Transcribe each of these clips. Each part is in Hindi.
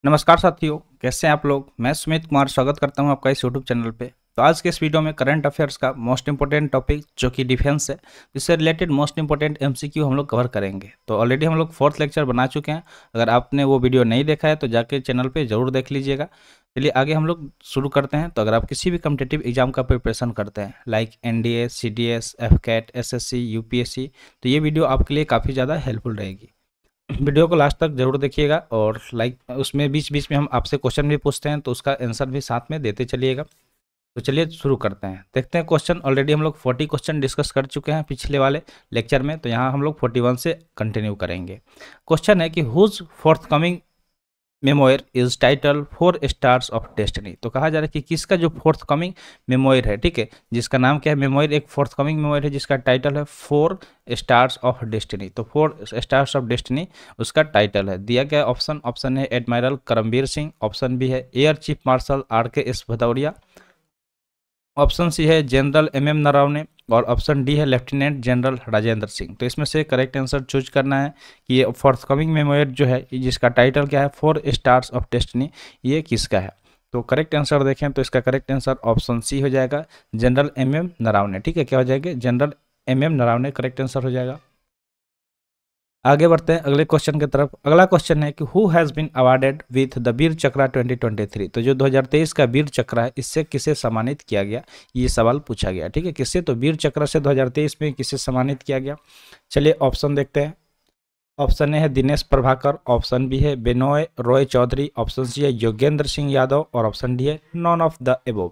नमस्कार साथियों, कैसे हैं आप लोग। मैं सुमित कुमार स्वागत करता हूं आपका इस यूट्यूब चैनल पे। तो आज के इस वीडियो में करंट अफेयर्स का मोस्ट इंपोर्टेंट टॉपिक जो कि डिफेंस है, इससे रिलेटेड मोस्ट इंपोर्टेंट एमसीक्यू हम लोग कवर करेंगे। तो ऑलरेडी हम लोग 4th लेक्चर बना चुके हैं। अगर आपने वो वीडियो नहीं देखा है तो जाके चैनल पर जरूर देख लीजिएगा। चलिए आगे हम लोग शुरू करते हैं। तो अगर आप किसी भी कम्पिटिटिव एग्जाम का प्रिपरेशन करते हैं like NDA, CDS, AFCAT, SSC, UPSC, तो ये वीडियो आपके लिए काफ़ी ज़्यादा हेल्पफुल रहेगी। वीडियो को लास्ट तक जरूर देखिएगा और उसमें बीच बीच में हम आपसे क्वेश्चन भी पूछते हैं तो उसका आंसर भी साथ में देते चलिएगा। तो चलिए शुरू करते हैं, देखते हैं क्वेश्चन। ऑलरेडी हम लोग 40 क्वेश्चन डिस्कस कर चुके हैं पिछले वाले लेक्चर में, तो यहाँ हम लोग 41 से कंटिन्यू करेंगे। क्वेश्चन है कि whose forthcoming memoir is title 4 stars of destiny. तो कहा जा रहा है कि किसका जो फोर्थ कमिंग मेमोयर है, ठीक है, जिसका नाम क्या है, मेमोयर, एक फोर्थ कमिंग मेमोयर है जिसका टाइटल है 4 स्टार्स ऑफ डेस्टिनी। तो 4 स्टार्स ऑफ डेस्टिनी उसका टाइटल है। दिया गया ऑप्शन है admiral Karambir Singh, option B है air chief marshal RKS Bhadauria, option C है जनरल MM नरवणे और ऑप्शन डी है लेफ्टिनेंट जनरल राजेंद्र सिंह। तो इसमें से करेक्ट आंसर चूज करना है कि ये फोर्थकमिंग मेमोयर जो है जिसका टाइटल क्या है 4 स्टार्स ऑफ डेस्टिनी, ये किसका है। तो करेक्ट आंसर देखें तो इसका करेक्ट आंसर ऑप्शन सी हो जाएगा, जनरल MM नरवणे। ठीक है, क्या हो जाएगा, general MM Naravane correct answer हो जाएगा। आगे बढ़ते हैं अगले क्वेश्चन की तरफ। अगला क्वेश्चन है कि who has been awarded with the Vir Chakra 2023। तो जो 2023 का वीर चक्रा है इससे किसे सम्मानित किया गया, ये सवाल पूछा गया। ठीक है, किससे, तो वीर चक्र से 2023 में किसे सम्मानित किया गया। चलिए ऑप्शन देखते हैं। ऑप्शन ए है दिनेश प्रभाकर, ऑप्शन बी है बेनोय रॉय चौधरी, ऑप्शन सी है योगेंद्र सिंह यादव और ऑप्शन डी है नॉन ऑफ द एबोव।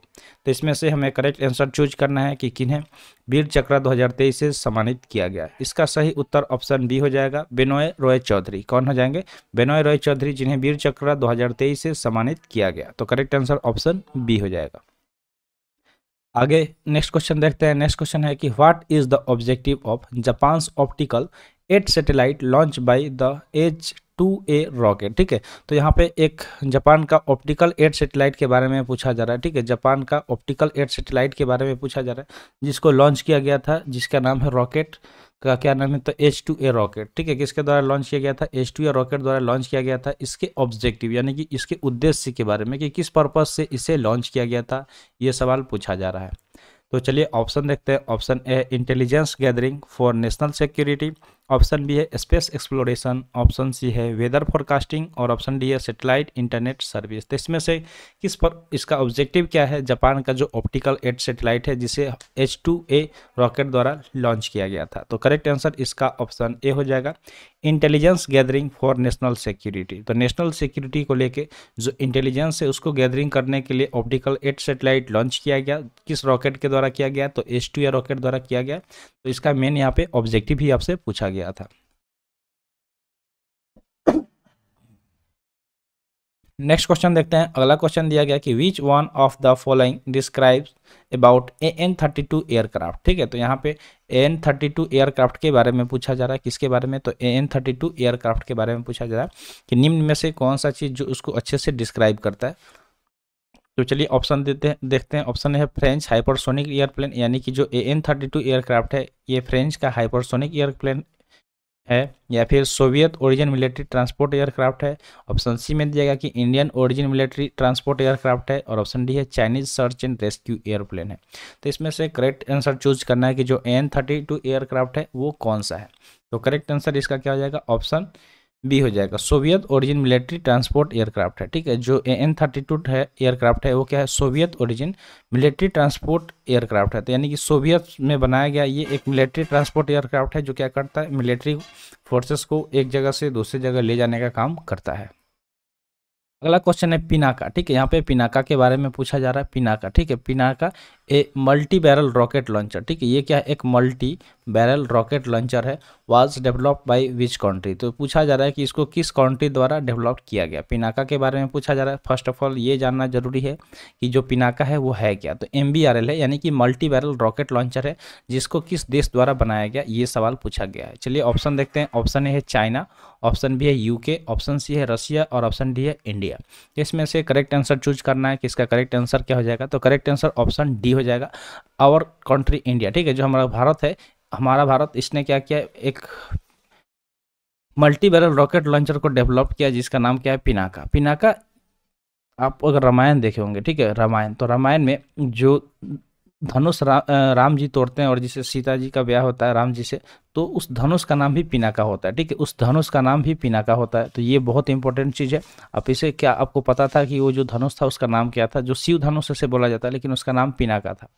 तो इसमें से हमें करेक्ट आंसर चूज करना है कि किन्हें वीर चक्र 2023 से सम्मानित किया गया। इसका सही उत्तर ऑप्शन बी हो जाएगा, बेनोय रॉय चौधरी। कौन हो जाएंगे, बेनोय रॉय चौधरी, जिन्हें वीर चक्र 2023 से सम्मानित किया गया। तो करेक्ट आंसर ऑप्शन बी हो जाएगा। आगे नेक्स्ट क्वेश्चन देखते हैं। नेक्स्ट क्वेश्चन है कि what is the objective of Japan optical 8 satellite launch by the H2A rocket. ठीक है, तो यहाँ पे एक जापान का ऑप्टिकल 8 सैटेलाइट के बारे में पूछा जा रहा है। ठीक है, जापान का ऑप्टिकल 8 सैटेलाइट के बारे में पूछा जा रहा है जिसको लॉन्च किया गया था, जिसका नाम है रॉकेट का क्या नाम है, तो H2A रॉकेट। ठीक है, किसके द्वारा लॉन्च किया गया था, H2A रॉकेट द्वारा लॉन्च किया गया था। इसके ऑब्जेक्टिव यानी कि इसके उद्देश्य के बारे में कि किस पर्पज से इसे लॉन्च किया गया था, ये सवाल पूछा जा रहा है। तो चलिए ऑप्शन देखते हैं। Option A intelligence gathering for national security, option B है स्पेस एक्सप्लोरेशन, ऑप्शन सी है वेदर फोरकास्टिंग और ऑप्शन डी है सैटेलाइट इंटरनेट सर्विस। तो इसमें से किस पर इसका ऑब्जेक्टिव क्या है, जापान का जो ऑप्टिकल 8 सैटेलाइट है जिसे H2A रॉकेट द्वारा लॉन्च किया गया था। तो करेक्ट आंसर इसका ऑप्शन ए हो जाएगा, intelligence gathering for national security. तो नेशनल सिक्योरिटी को लेके जो इंटेलिजेंस है उसको गैदरिंग करने के लिए ऑप्टिकल 8 सैटेलाइट लॉन्च किया गया। किस रॉकेट के द्वारा किया गया, तो H2A रॉकेट द्वारा किया गया। तो इसका मेन यहाँ पे ऑब्जेक्टिव ही आपसे पूछा गया था। नेक्स्ट क्वेश्चन देखते हैं। अगला क्वेश्चन दिया गया कि which one of the following describes about AN-32 aircraft. ठीक है, तो यहाँ पे AN-32 एयरक्राफ्ट के बारे में पूछा जा रहा है। किसके बारे में, तो AN-32 एयरक्राफ्ट के बारे में पूछा जा रहा है कि निम्न में से कौन सा चीज़ जो उसको अच्छे से डिस्क्राइब करता है। तो चलिए ऑप्शन देखते हैं। ऑप्शन है फ्रेंच हाइपरसोनिक एयरप्लेन, यानी कि जो AN-32 एयरक्राफ्ट है ये फ्रेंच का हाइपरसोनिक एयरप्लेन है, या फिर Soviet origin military transport aircraft है। ऑप्शन सी में दिया गया कि Indian origin military transport aircraft है और ऑप्शन डी है Chinese search and rescue airplane है। तो इसमें से करेक्ट आंसर चूज करना है कि जो AN-32 एयरक्राफ्ट है वो कौन सा है। तो करेक्ट आंसर इसका क्या हो जाएगा, ऑप्शन बी हो जाएगा, Soviet origin military transport aircraft है। ठीक है, जो AN-32 है एयरक्राफ्ट है वो क्या है, Soviet origin military transport aircraft है। तो यानी कि सोवियत में बनाया गया ये एक मिलिट्री ट्रांसपोर्ट एयरक्राफ्ट है जो क्या करता है, मिलिट्री फोर्सेस को एक जगह से दूसरी जगह ले जाने का काम करता है। अगला क्वेश्चन है पिनाका। ठीक है, यहाँ पे पिनाका के बारे में पूछा जा रहा है। पिनाका, ठीक है, Pinaka a multi barrel rocket launcher. ठीक है, ये क्या है, एक मल्टी बैरल रॉकेट लॉन्चर है। Was developed by which country. तो पूछा जा रहा है कि इसको किस कंट्री द्वारा डेवलप किया गया। पिनाका के बारे में पूछा जा रहा है। फर्स्ट ऑफ ऑल ये जानना जरूरी है कि जो पिनाका है वो है क्या, तो MBRL है, यानी कि मल्टी बैरल रॉकेट लॉन्चर है जिसको किस देश द्वारा बनाया गया, ये सवाल पूछा गया है। चलिए ऑप्शन देखते हैं। ऑप्शन ए है चाइना, ऑप्शन बी है UK, ऑप्शन सी है रशिया और ऑप्शन डी है इंडिया। इसमें से करेक्ट आंसर चूज करना है कि इसका करेक्ट आंसर क्या हो जाएगा। तो करेक्ट आंसर ऑप्शन डी हो जाएगा, आवर कंट्री इंडिया। ठीक है, जो हमारा भारत है, हमारा भारत, इसने क्या किया, एक मल्टी बैरल रॉकेट लॉन्चर को डेवलप किया जिसका नाम क्या है, पिनाका। पिनाका आप अगर रामायण देखे होंगे, ठीक है, रामायण, तो रामायण में जो धनुष राम जी तोड़ते हैं और जिसे सीता जी का ब्याह होता है राम जी से, तो उस धनुष का नाम भी पिनाका होता है, ठीक है, उस धनुष का नाम भी पिनाका होता है। तो ये बहुत इंपॉर्टेंट चीज़ है। आप इसे, क्या आपको पता था कि वो जो धनुष था उसका नाम क्या था? जो शिव धनुष से बोला जाता है, लेकिन उसका नाम पिनाका था।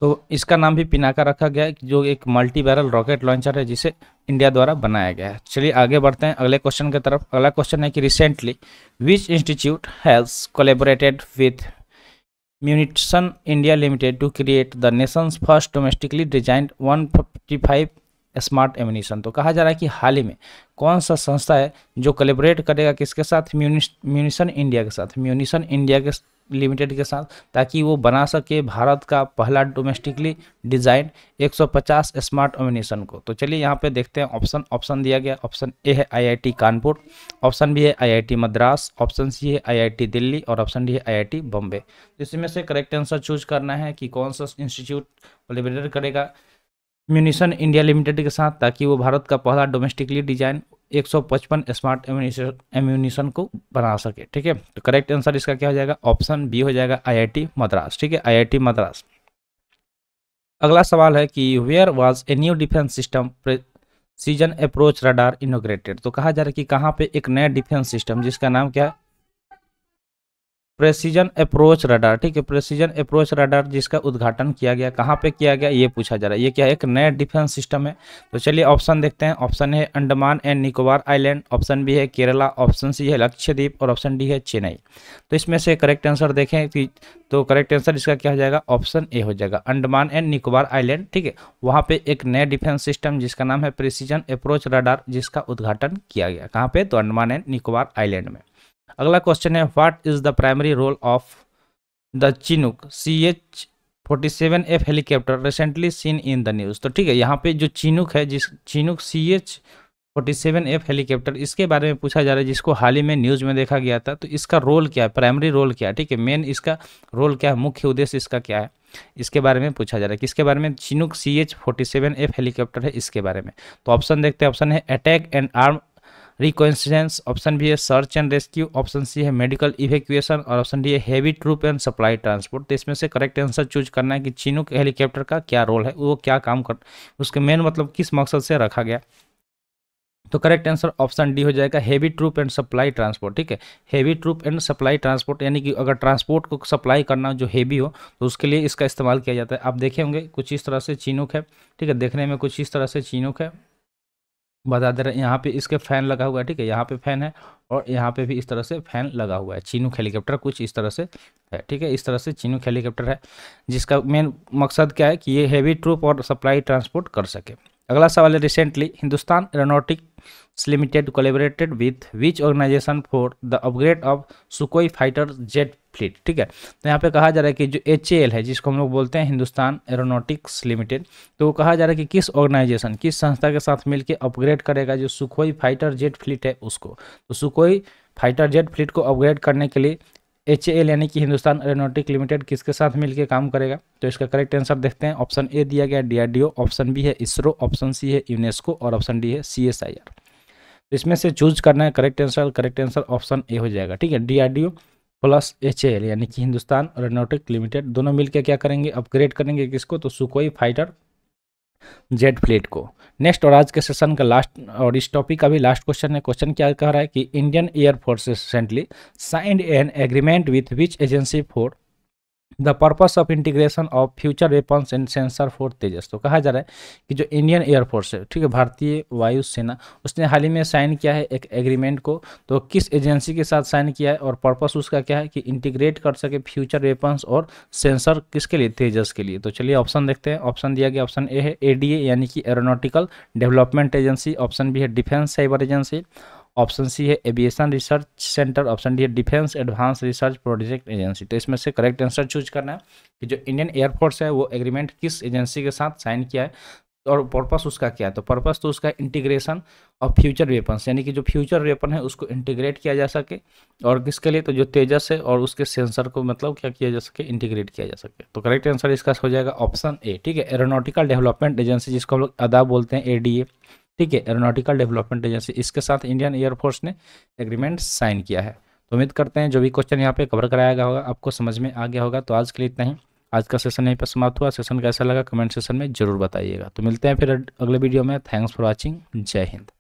तो इसका नाम भी पिनाका रखा गया है, जो एक मल्टी बैरल रॉकेट लॉन्चर है जिसे इंडिया द्वारा बनाया गया है। चलिए आगे बढ़ते हैं अगले क्वेश्चन की तरफ। अगला क्वेश्चन है कि recently which institute has collaborated with munitions India limited to create the nation's first domestically designed 155 smart ammunition. तो कहा जा रहा है कि हाल ही में कौन सा संस्था है जो कोलैबोरेट करेगा किसके साथ? म्यूनिसन इंडिया के साथ, म्यूनिसन इंडिया के लिमिटेड के साथ, ताकि वो बना सके भारत का पहला डोमेस्टिकली डिजाइन 150 स्मार्ट एम्यूनिशन को। तो चलिए यहाँ पे देखते हैं ऑप्शन दिया गया। ऑप्शन ए है IIT कानपुर, ऑप्शन बी है IIT मद्रास, ऑप्शन सी है IIT दिल्ली और ऑप्शन डी है IIT बॉम्बे। तो इसमें से करेक्ट आंसर चूज करना है कि कौन सा इंस्टीट्यूट कोलैबोरेट करेगा म्यूनिसन इंडिया लिमिटेड के साथ, ताकि वो भारत का पहला डोमेस्टिकली डिजाइन 155 स्मार्ट एम्यूनिशन को बना सके, ठीक है। तो करेक्ट आंसर इसका क्या हो जाएगा? ऑप्शन बी हो जाएगा IIT मद्रास, ठीक है, IIT मद्रास। अगला सवाल है कि where was a new defence system precision approach radar inaugurated. तो कहा जा रहा है कि कहाँ पे एक नया डिफेंस सिस्टम जिसका नाम क्या है? प्रेसिजन अप्रोच रडार, ठीक है, प्रेसिजन अप्रोच रडार जिसका उद्घाटन किया गया, कहाँ पे किया गया ये पूछा जा रहा है। ये क्या है? एक नया डिफेंस सिस्टम है। तो चलिए ऑप्शन देखते हैं। ऑप्शन है Andaman and Nicobar island, option B है केरला, ऑप्शन सी है लक्षद्वीप और ऑप्शन डी है चेन्नई। तो इसमें से करेक्ट आंसर देखें कि, तो करेक्ट आंसर इसका क्या हो जाएगा? ऑप्शन ए हो जाएगा, अंडमान एंड निकोबार आइलैंड, ठीक है। वहाँ पे एक नया डिफेंस सिस्टम जिसका नाम है प्रेसिजन अप्रोच रडार जिसका उद्घाटन किया गया, कहाँ पे? तो अंडमान एंड निकोबार आइलैंड में। अगला क्वेश्चन है what is the primary role of the Chinook CH-47F helicopter recently seen in the news. तो ठीक है, यहाँ पे जो चिनूक है, जिस चिनूक CH-47F हेलीकॉप्टर, इसके बारे में पूछा जा रहा है, जिसको हाल ही में न्यूज़ में देखा गया था। तो इसका रोल क्या है? प्राइमरी रोल क्या है? ठीक है, मेन इसका रोल क्या है? मुख्य उद्देश्य इसका क्या है? इसके बारे में पूछा जा रहा है। किसके बारे में? चिनूक CH-47F हेलीकॉप्टर है, इसके बारे में। तो ऑप्शन देखते हैं। ऑप्शन है attack and arm reconnaissance, option B है search and rescue, option C है मेडिकल इवैक्यूएशन और ऑप्शन डी है heavy troop and supply transport. तो इसमें से करेक्ट आंसर चूज करना है कि चिनूक हेलीकॉप्टर का क्या रोल है, वो क्या काम कर, उसके मेन मतलब किस मकसद से रखा गया। तो करेक्ट आंसर ऑप्शन डी हो जाएगा, heavy troop and supply transport, ठीक है, heavy troop and supply transport, यानी कि अगर ट्रांसपोर्ट को सप्लाई करना जो हेवी हो तो उसके लिए इसका इस्तेमाल किया जाता है। आप देखे होंगे कुछ इस तरह से चिनूक है, ठीक है, देखने में कुछ इस तरह से चिनूक है, बता दे रहे हैं। यहाँ पे इसके फैन लगा हुआ है, ठीक है, यहाँ पे फैन है और यहाँ पे भी इस तरह से फैन लगा हुआ है। चिनूक हेलीकॉप्टर कुछ इस तरह से है, ठीक है, इस तरह से चिनूक हेलीकॉप्टर है, जिसका मेन मकसद क्या है कि ये हेवी ट्रूप और सप्लाई ट्रांसपोर्ट कर सके। अगला सवाल है recently Hindustan Aeronautics Limited collaborated with which organisation for the upgrade of Sukhoi fighter jet fleet, ठीक है। तो यहाँ पे कहा जा रहा है कि जो HAL है, जिसको हम लोग बोलते हैं हिंदुस्तान एरोनॉटिक्स लिमिटेड, तो वो कहा जा रहा है कि किस ऑर्गेनाइजेशन, किस संस्था के साथ मिलकर अपग्रेड करेगा जो सुकोई फाइटर जेट फ्लीट है उसको। तो सुकोई फाइटर जेट फ्लीट को अपग्रेड करने के लिए HAL यानी कि हिंदुस्तान एरोनॉटिक लिमिटेड किसके साथ मिलकर काम करेगा। तो इसका करेक्ट आंसर देखते हैं। ऑप्शन ए दिया गया DRDO, ऑप्शन बी है इसरो, ऑप्शन सी है यूनेस्को और ऑप्शन डी है CSIR। तो इसमें से चूज करना है correct answer. Correct answer option A हो जाएगा, ठीक है, DRDO प्लस HAL यानी कि हिंदुस्तान एरोनॉटिक लिमिटेड दोनों मिलकर क्या करेंगे? अपग्रेड करेंगे किसको? तो सुकोई फाइटर जेट फ्लीट को। नेक्स्ट और आज के सेशन का लास्ट और इस टॉपिक का भी लास्ट क्वेश्चन है। क्वेश्चन क्या कह रहा है कि Indian air force recently signed an agreement with which agency for the purpose of integration of future weapons and sensor for Tejas. तो कहा जा रहा है कि जो इंडियन एयरफोर्स है, ठीक है, भारतीय वायुसेना, उसने हाल ही में साइन किया है एक एग्रीमेंट को। तो किस एजेंसी के साथ साइन किया है और पर्पस उसका क्या है? कि इंटीग्रेट कर सके फ्यूचर वेपन्स और सेंसर किसके लिए? तेजस के लिए। तो चलिए ऑप्शन देखते हैं। ऑप्शन दिया गया, ऑप्शन ए है ADA यानी कि aeronautical development agency, option B है defence cyber agency, option C है aviation research centre, option D है defence advance research project agency. तो इसमें से करेक्ट आंसर चूज करना है कि जो इंडियन एयरफोर्स है वो एग्रीमेंट किस एजेंसी के साथ साइन किया है और पर्पस उसका क्या है। तो पर्पस तो उसका इंटीग्रेशन ऑफ फ्यूचर वेपन्स, यानी कि जो फ्यूचर वेपन है उसको इंटीग्रेट किया जा सके, और किसके लिए? तो जो तेजस है और उसके सेंसर को मतलब क्या किया जा सके? इंटीग्रेट किया जा सके। तो करेक्ट आंसर इसका हो जाएगा ऑप्शन ए, ठीक है, एरोनॉटिकल डेवलपमेंट एजेंसी, जिसको हम लोग अदा बोलते हैं, ADA। ठीक है, एरोनॉटिकल डेवलपमेंट एजेंसी, इसके साथ इंडियन एयरफोर्स ने एग्रीमेंट साइन किया है। तो उम्मीद करते हैं जो भी क्वेश्चन यहाँ पे कवर कराया गया होगा आपको समझ में आ गया होगा। तो आज के लिए इतना ही, आज का सेशन यहीं पर समाप्त हुआ। सेशन कैसा लगा कमेंट सेशन में जरूर बताइएगा। तो मिलते हैं फिर अगले वीडियो में। Thanks for watching. जय हिंद।